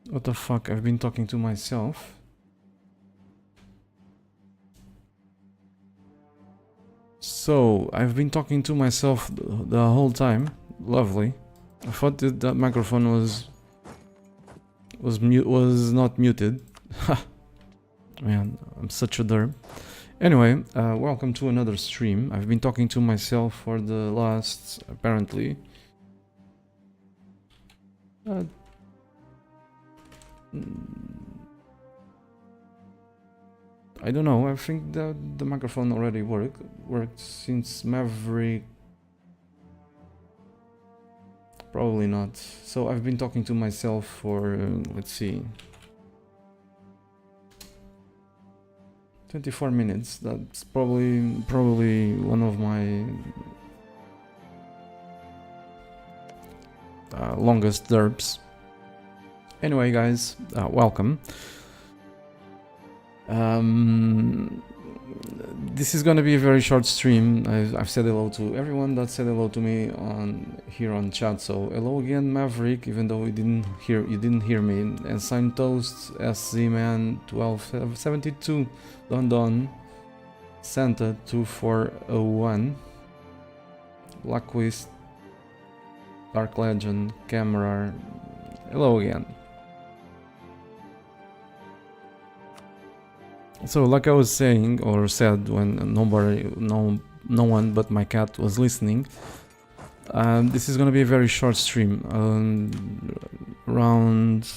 What the fuck? I've been talking to myself. So, I've been talking to myself the whole time. Lovely. I thought that microphone was not muted. Man, I'm such a derp. Anyway, welcome to another stream. I've been talking to myself for the last, apparently, I don't know. I think that the microphone already worked since Maverick. Probably not. So I've been talking to myself for let's see, 24 minutes. That's probably one of my longest derps. Anyway, guys, welcome. This is gonna be a very short stream. I've said hello to everyone that said hello to me here on chat. So hello again, Maverick. Even though you didn't hear me. And Sign Toast, SZ Man 1272, Don Santa 2401, Blackwist, Dark Legend, Camera. Hello again. So, like I was saying or said when no one but my cat was listening, this is gonna be a very short stream, around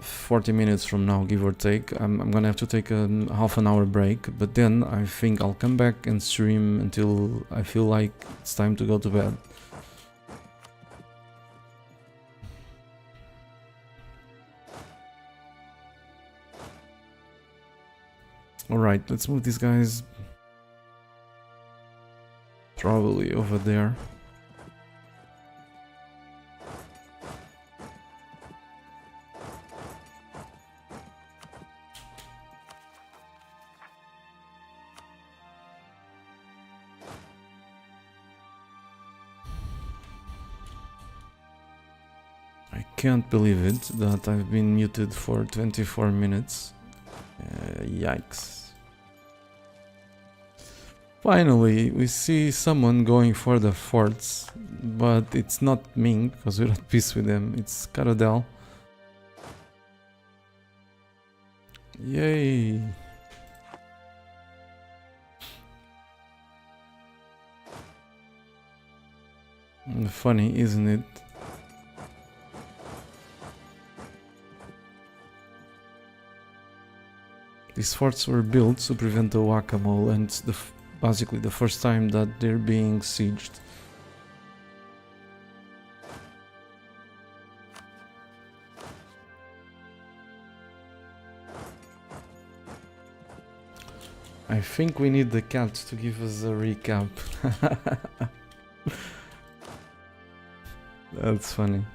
40 minutes from now, give or take. I'm gonna have to take a half an hour break, but then I think I'll come back and stream until I feel like it's time to go to bed. Alright, let's move these guys probably over there. I can't believe it that I've been muted for 24 minutes. Yikes. Finally, we see someone going for the forts, but it's not Ming, because we're at peace with them. It's Caradel. Yay! Funny, isn't it? These forts were built to prevent the whack-a-mole, and it's basically the first time that they're being sieged. I think we need the cat to give us a recap. That's funny.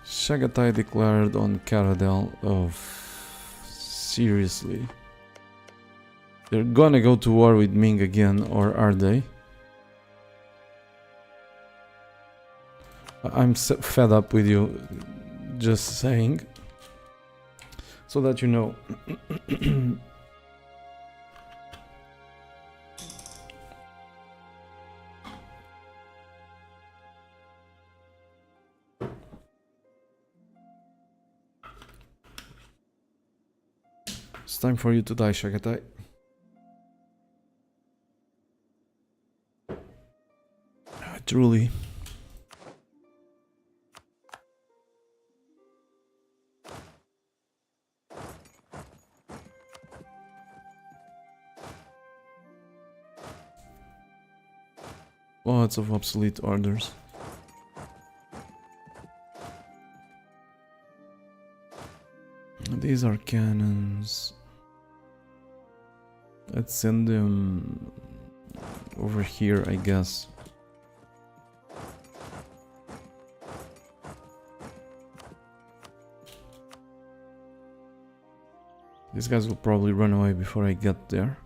Shagatai declared on Caradel. Oh, seriously? They're gonna go to war with Ming again, or are they? I'm fed up with you, just saying, so that you know. It's time for you to die, Shagatai. Truly. Lots of obsolete orders. These are cannons. Let's send them over here, I guess. These guys will probably run away before I get there.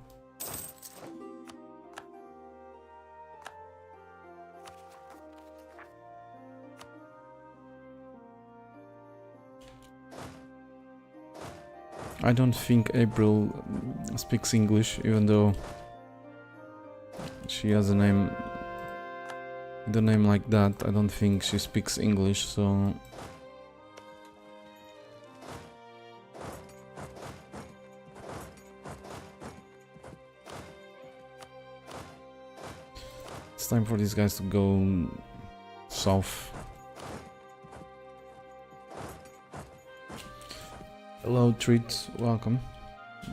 I don't think April speaks English, even though she has a name, the name like that. I don't think she speaks English, so it's time for these guys to go south. Hello, Treat. Welcome.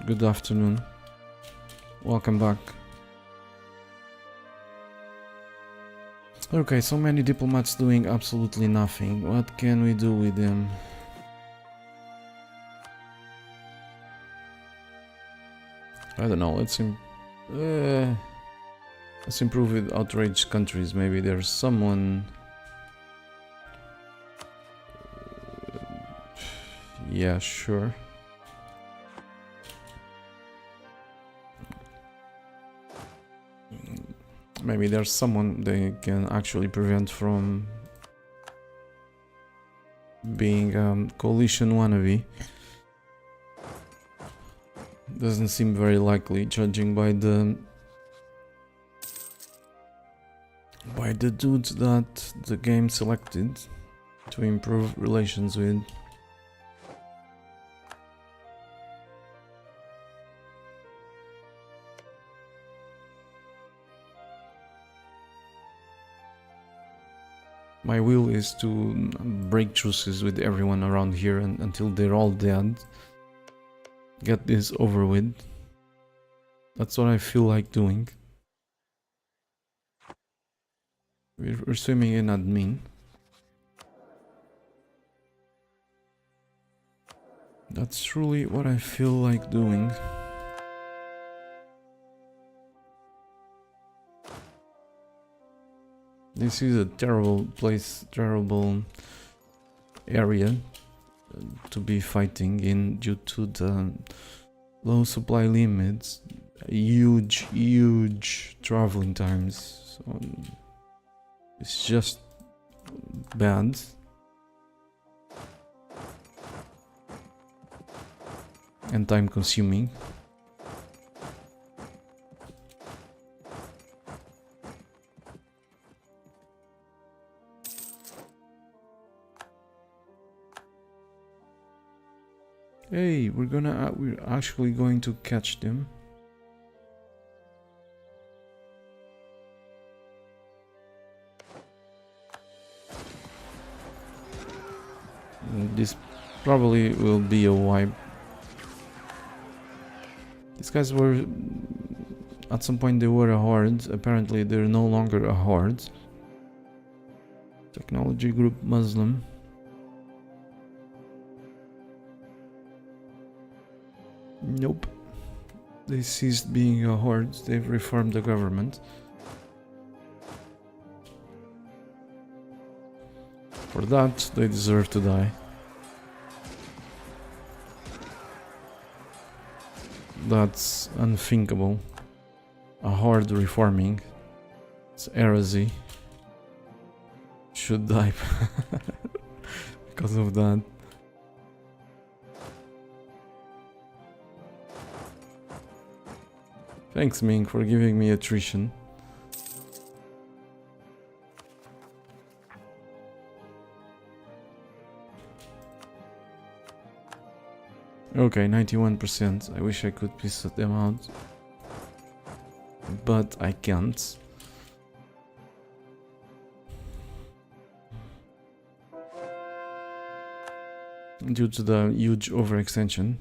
Good afternoon. Welcome back. Okay, so many diplomats doing absolutely nothing. What can we do with them? I don't know. Let's improve with outraged countries. Maybe there's someone. Yeah, sure. Maybe there's someone they can actually prevent from being coalition wannabe. Doesn't seem very likely, judging by the dudes that the game selected to improve relations with. My will is to break truces with everyone around here until they're all dead. Get this over with. That's what I feel like doing. We're swimming in admin. That's truly what I feel like doing. This is a terrible place, terrible area to be fighting in due to the low supply limits, huge traveling times. So it's just bad. And time consuming. Hey, we're actually going to catch them. This probably will be a wipe. These guys were, at some point they were a horde. Apparently they're no longer a horde. Technology group Muslim. Nope. They ceased being a horde. They've reformed the government. For that, they deserve to die. That's unthinkable. A horde reforming. It's heresy. Should die because of that. Thanks, Ming, for giving me attrition. Okay, 91%. I wish I could piece them out, but I can't. Due to the huge overextension,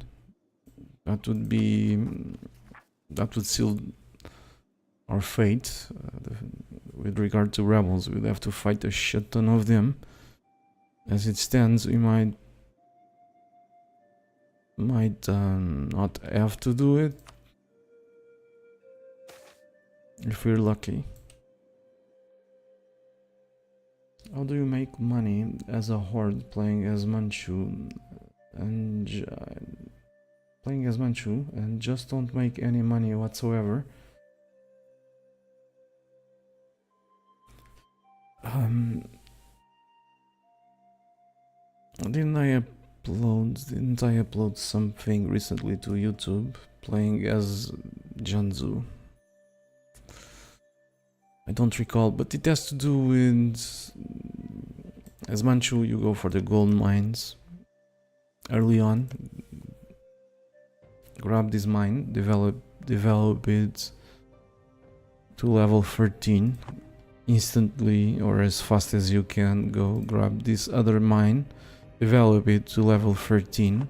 that would seal our fate. With regard to rebels, we'd have to fight a shit ton of them. As it stands, we might not have to do it if we're lucky. How do you make money as a horde playing as Manchu and just don't make any money whatsoever? Didn't I Didn't I upload something recently to YouTube playing as Janzu? I don't recall, but it has to do with, as Manchu, you go for the gold mines early on. Grab this mine, develop it to level 13 instantly or as fast as you can. Go grab this other mine, develop it to level 13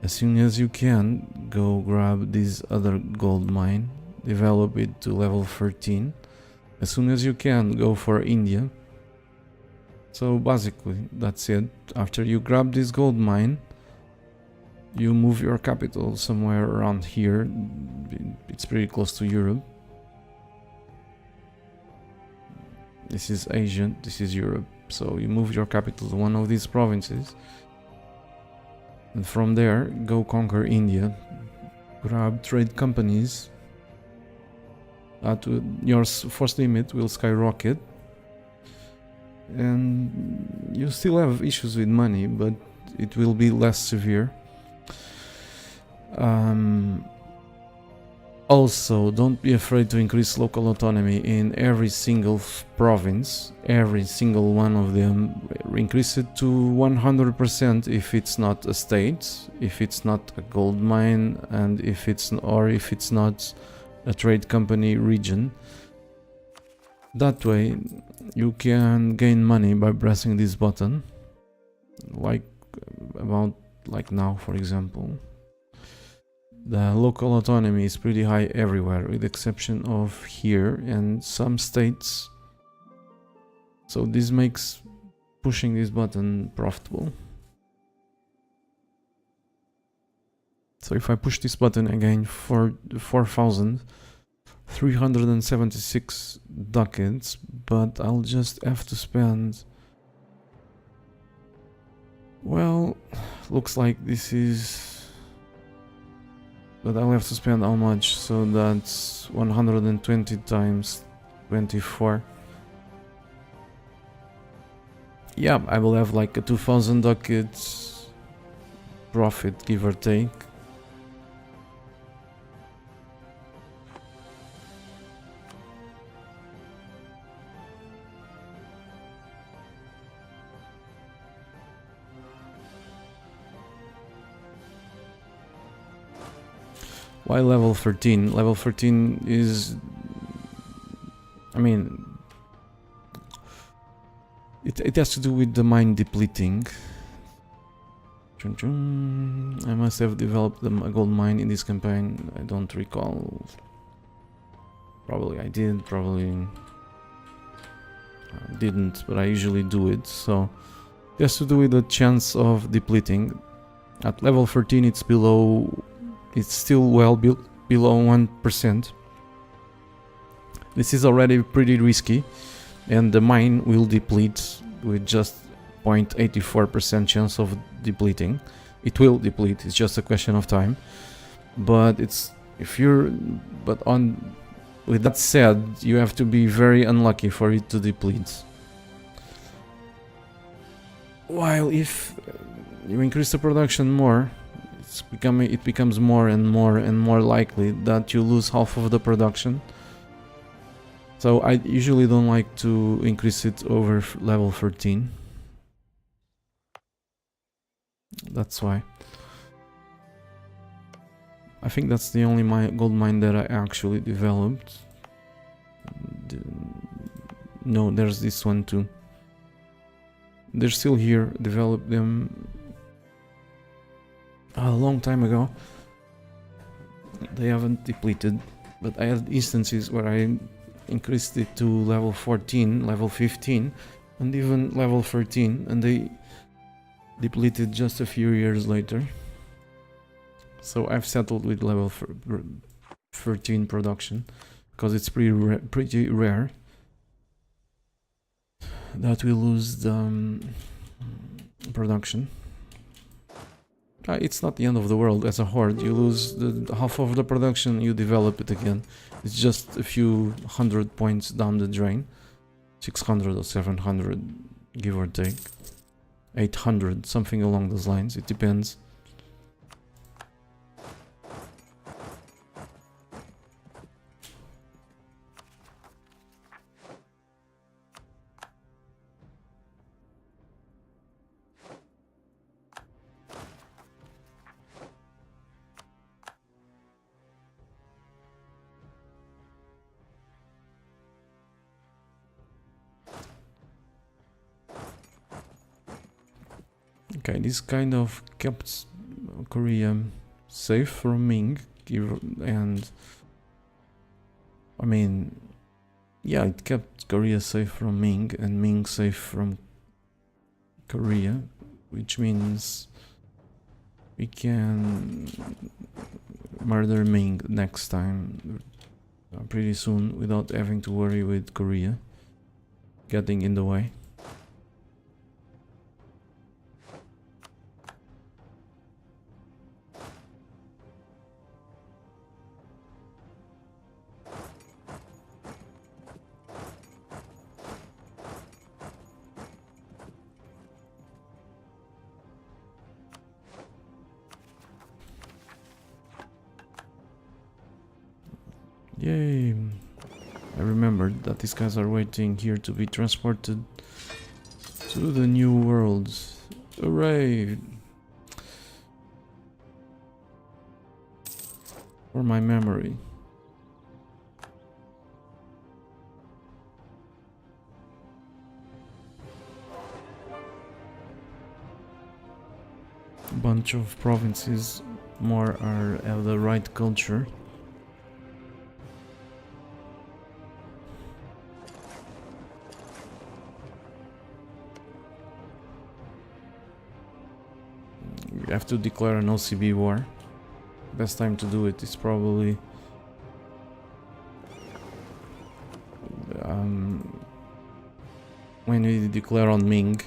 as soon as you can. Go grab this other gold mine, develop it to level 13 as soon as you can. Go for India. So basically that's it. After you grab this gold mine, you move your capital somewhere around here. It's pretty close to Europe. This is Asia, this is Europe. So you move your capital to one of these provinces. And from there, go conquer India. Grab trade companies. Your force limit will skyrocket. And you still have issues with money, but it will be less severe. Also, don't be afraid to increase local autonomy in every single province, every single one of them. Increase it to 100% if it's not a state, if it's not a gold mine, and if it's not a trade company region. That way, you can gain money by pressing this button, like now, for example. The local autonomy is pretty high everywhere, with the exception of here and some states. So this makes pushing this button profitable. So if I push this button again for 4,376 ducats, but I'll just have to spend... Well, looks like this is... But I'll have to spend how much? So that's 120 times 24. Yeah, I will have like a 2,000 ducats profit, give or take. Why level 13? Level 13 is... I mean... It has to do with the mine depleting. I must have developed a gold mine in this campaign. I don't recall. Probably I did, probably didn't, but I usually do it. So it has to do with the chance of depleting. At level 13 it's below... It's still well below 1%. This is already pretty risky, and the mine will deplete with just 0.84% chance of depleting. It will deplete, it's just a question of time. But with that said, you have to be very unlucky for it to deplete. While if you increase the production more, it becomes more and more likely that you lose half of the production. So I usually don't like to increase it over level 13. That's why. I think that's the only gold mine that I actually developed. No, there's this one too. They're still here. Developed them a long time ago. They haven't depleted, but I had instances where I increased it to level 14, level 15, and even level 13, and they depleted just a few years later. So I've settled with level 13 production because it's pretty rare that we lose the production. It's not the end of the world. As a horde, you lose half of the production, you develop it again. It's just a few hundred points down the drain, 600 or 700, give or take. 800, something along those lines. It depends. Okay, this kind of kept Korea safe from Ming, and I mean, yeah, it kept Korea safe from Ming and Ming safe from Korea, which means we can murder Ming next time pretty soon without having to worry with Korea getting in the way. Yay! I remembered that these guys are waiting here to be transported to the new world. Hooray! For my memory. A bunch of provinces more have the right culture. We have to declare an OCB war. Best time to do it is probably when we declare on Ming.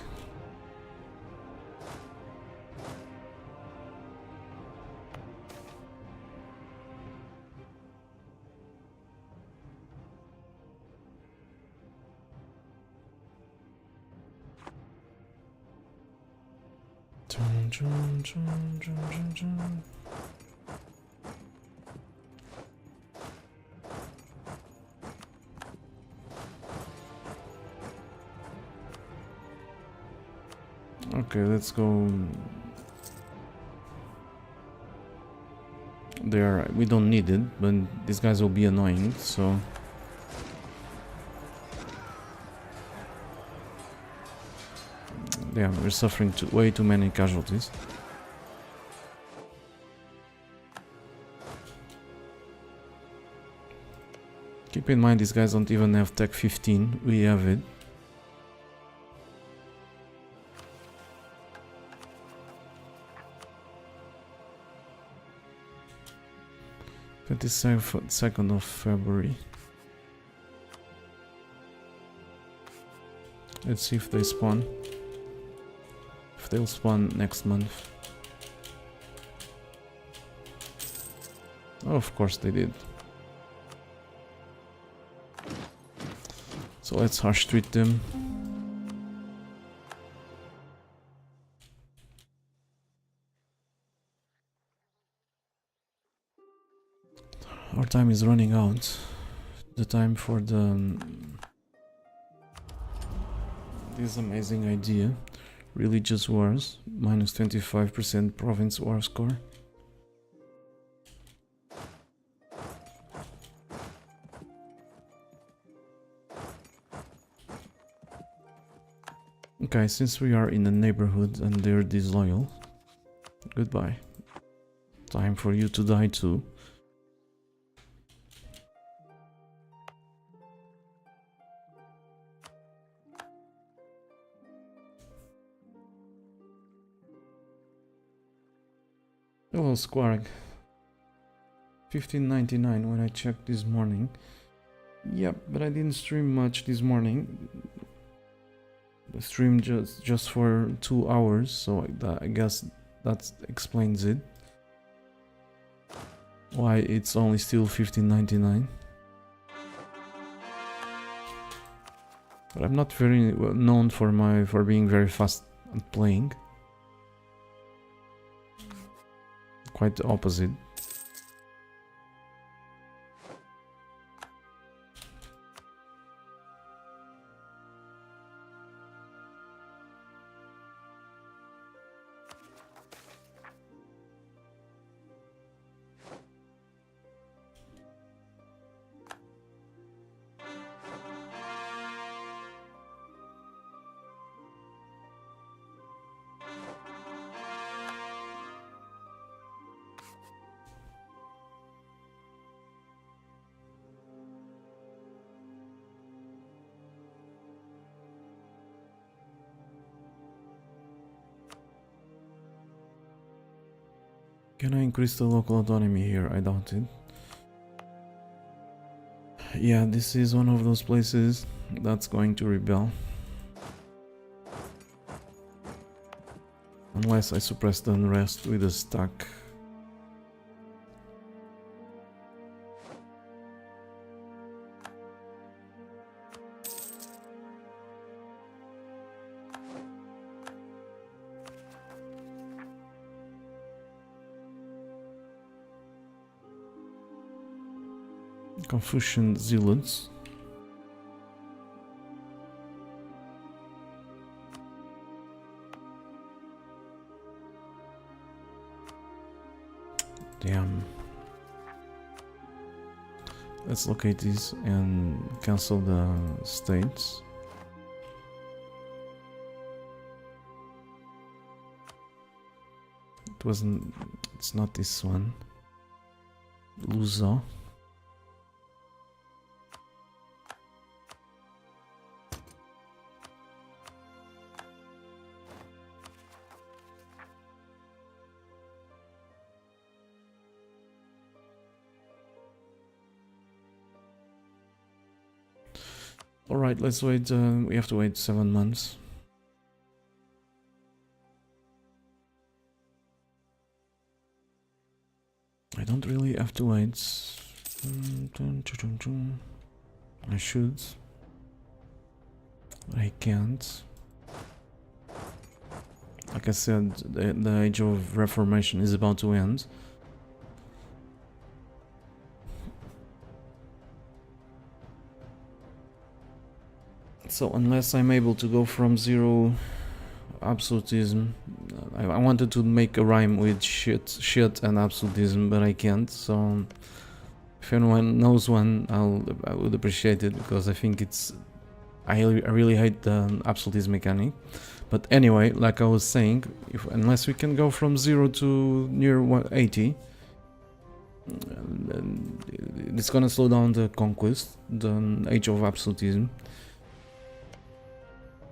Okay, let's go there. We don't need it, but these guys will be annoying, so yeah, we're suffering way too many casualties. Keep in mind, these guys don't even have Tech 15. We have it. Second of February. Let's see if they spawn. If they'll spawn next month. Oh, of course they did. So let's harsh treat them. Our time is running out. The time for this amazing idea. Religious wars. Minus 25% province war score. Okay, since we are in the neighborhood and they're disloyal, goodbye. Time for you to die too. Hello, Squarg. 15.99 when I checked this morning. Yep, but I didn't stream much this morning. The stream just for 2 hours, so I guess that explains it. Why it's only still 15.99. But I'm not very well known for being very fast and playing. Quite the opposite. Can I increase the local autonomy here? I doubt it. Yeah, this is one of those places that's going to rebel. Unless I suppress the unrest with a stack. Confucian zealots. Damn. Let's locate these and cancel the states. It wasn't. It's not this one. Luso. Alright, let's wait. We have to wait 7 months. I don't really have to wait. I should. But I can't. Like I said, the age of Reformation is about to end. So unless I'm able to go from zero absolutism, I wanted to make a rhyme with shit and absolutism, but I can't. So if anyone knows one, I would appreciate it, because I think I really hate the absolutist mechanic. But anyway, like I was saying, unless we can go from 0 to near 180, it's gonna slow down the conquest, the age of absolutism.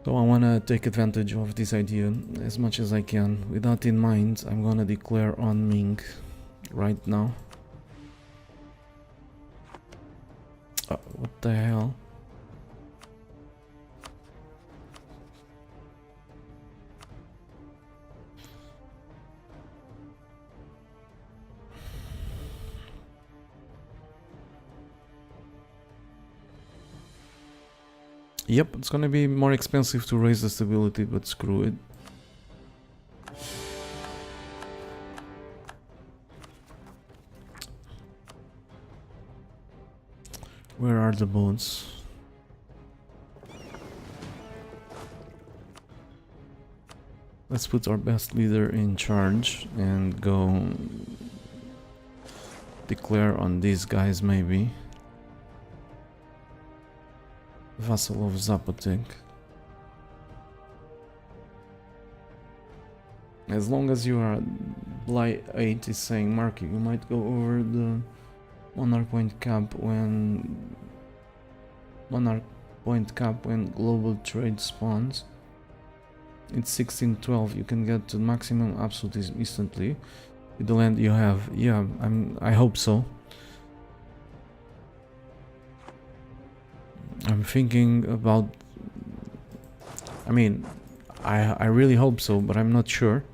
So I wanna take advantage of this idea as much as I can. With that in mind, I'm gonna declare on Ming right now. What the hell? Yep, it's gonna be more expensive to raise the stability, but screw it. Where are the boats? Let's put our best leader in charge and go declare on these guys, maybe. Vassal of Zapotec. As long as you are Bly 8 is saying, Mark, you might go over the Monarch Point cap when global trade spawns. It's 1612. You can get to maximum absolutism instantly with the land you have. Yeah, I hope so. I'm thinking about, I mean, I really hope so, but I'm not sure.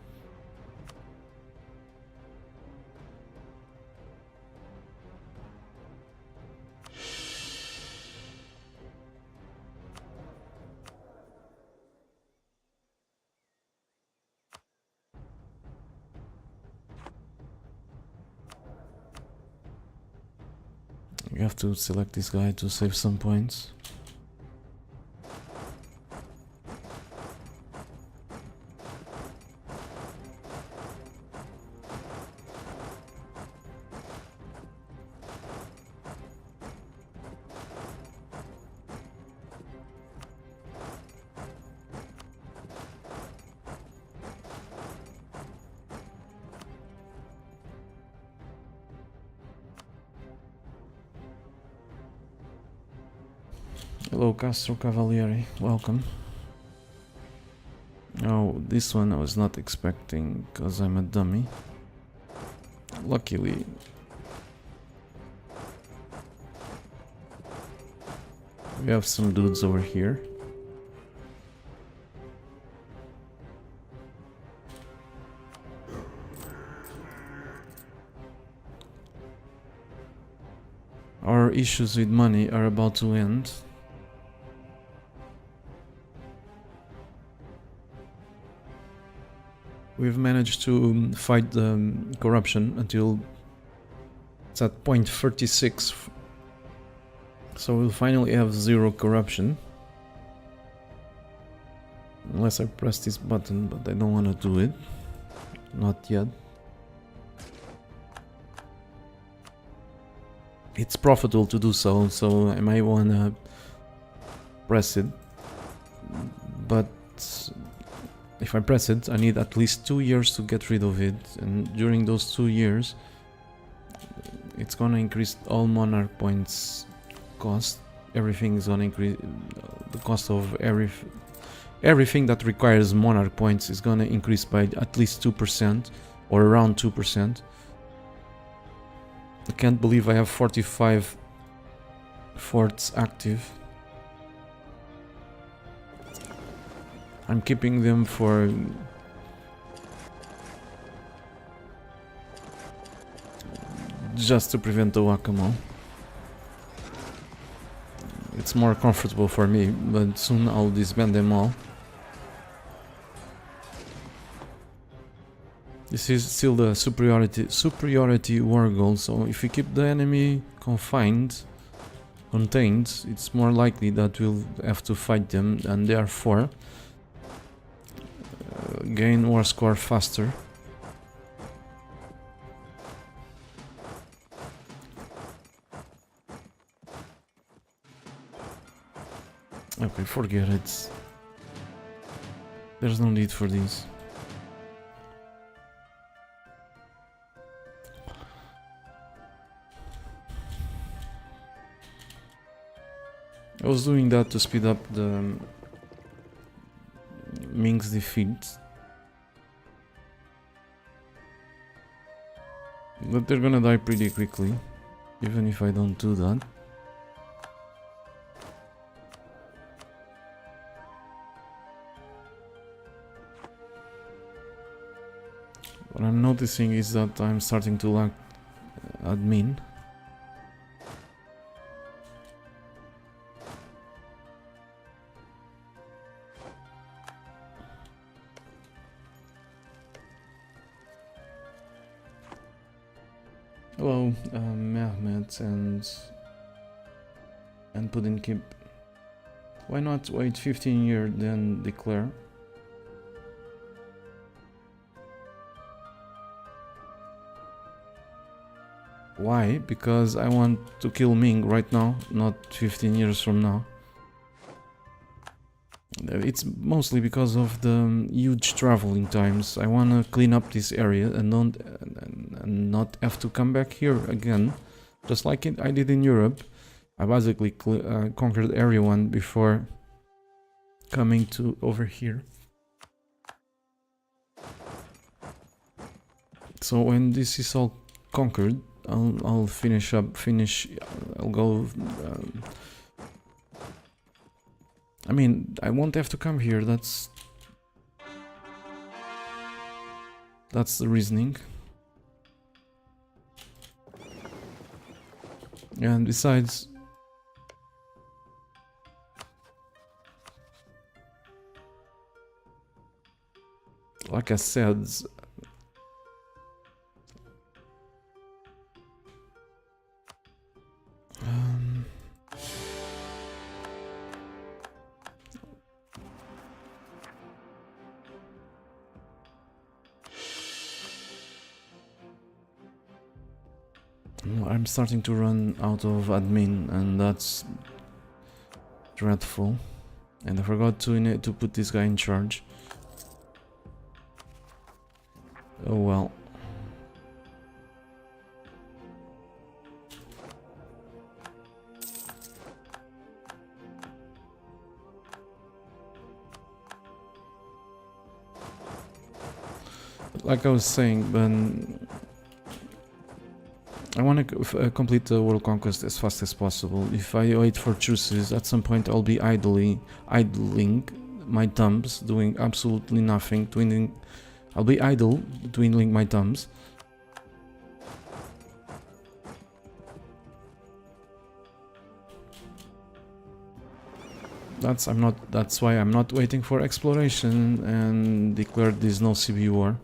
We have to select this guy to save some points. Hello Castro Cavalieri, welcome. Oh, this one I was not expecting because I'm a dummy. Luckily. We have some dudes over here. Our issues with money are about to end. We've managed to fight the corruption until it's at point 36. So we'll finally have 0 corruption. Unless I press this button, but I don't want to do it. Not yet. It's profitable to do so, so I might want to press it. But if I press it, I need at least 2 years to get rid of it, and during those 2 years it's gonna increase all monarch points cost. Everything is gonna increase, the cost of everything that requires monarch points is gonna increase by at least 2% or around 2%. I can't believe I have 45 forts active. I'm keeping them for just to prevent the whack-a-mole. It's more comfortable for me, but soon I'll disband them all. This is still the superiority war goal, so if we keep the enemy contained, it's more likely that we'll have to fight them, and therefore gain war score faster. Okay, forget it. There's no need for these. I was doing that to speed up the Ming's defeat. But they're gonna die pretty quickly, even if I don't do that. What I'm noticing is that I'm starting to lack admin. Hello, Mehmet and Pudinkip. Why not wait 15 years then declare? Why? Because I want to kill Ming right now, not 15 years from now. It's mostly because of the huge traveling times. I want to clean up this area and not have to come back here again, just like I did in Europe. I basically conquered everyone before coming to over here. So when this is all conquered, I'll I'll go. I mean, I won't have to come here. That's the reasoning. And besides, like I said, I'm starting to run out of admin, and that's dreadful. And I forgot to put this guy in charge. Oh well. Like I was saying, when I want to complete the world conquest as fast as possible. If I wait for truces, at some point I'll be idling my thumbs, doing absolutely nothing, I'll be idle, twiddling my thumbs. That's why I'm not waiting for exploration and declare this no CB war.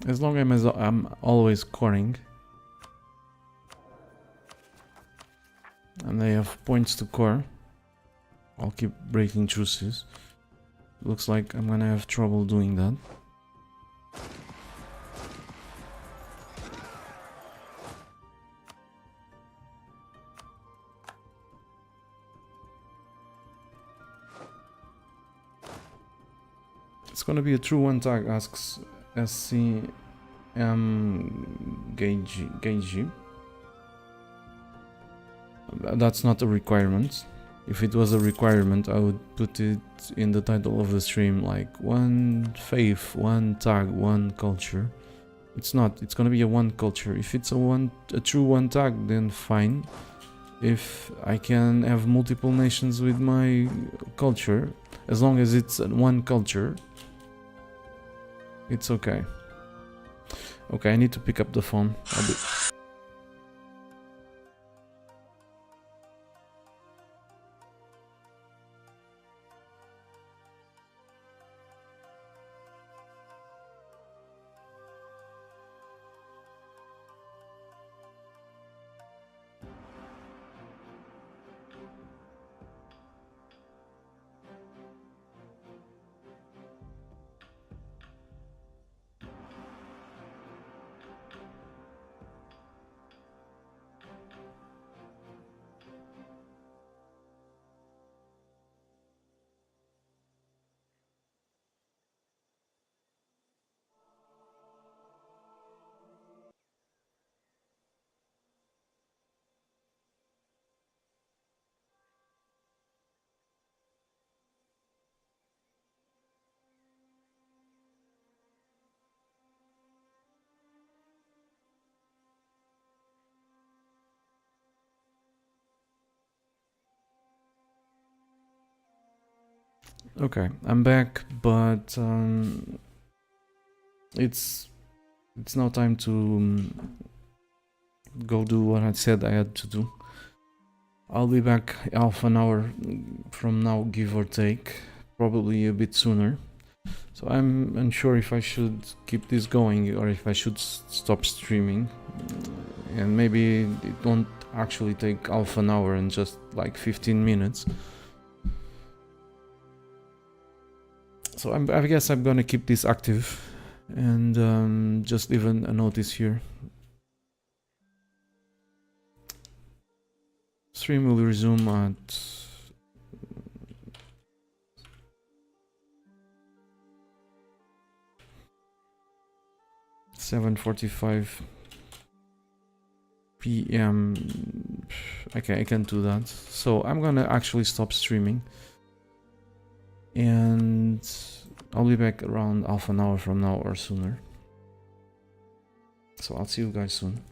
As long as I'm always coring and I have points to core, I'll keep breaking truces. Looks like I'm gonna have trouble doing that. It's gonna be a true one tag, asks SCM Gage. That's not a requirement. If it was a requirement, I would put it in the title of the stream, like one faith, one tag, one culture. It's not. It's gonna be a one culture. If it's a true one tag, then fine. If I can have multiple nations with my culture, as long as it's one culture, it's okay. Okay, I need to pick up the phone. Okay, I'm back, but it's now time to go do what I said I had to do. I'll be back half an hour from now, give or take, probably a bit sooner. So I'm unsure if I should keep this going or if I should stop streaming, and maybe it won't actually take half an hour and just like 15 minutes. So I guess I'm gonna keep this active and just leave a notice here. Stream will resume at 7:45 p.m. Okay, I can do that. So I'm gonna actually stop streaming, and I'll be back around half an hour from now or sooner. So I'll see you guys soon.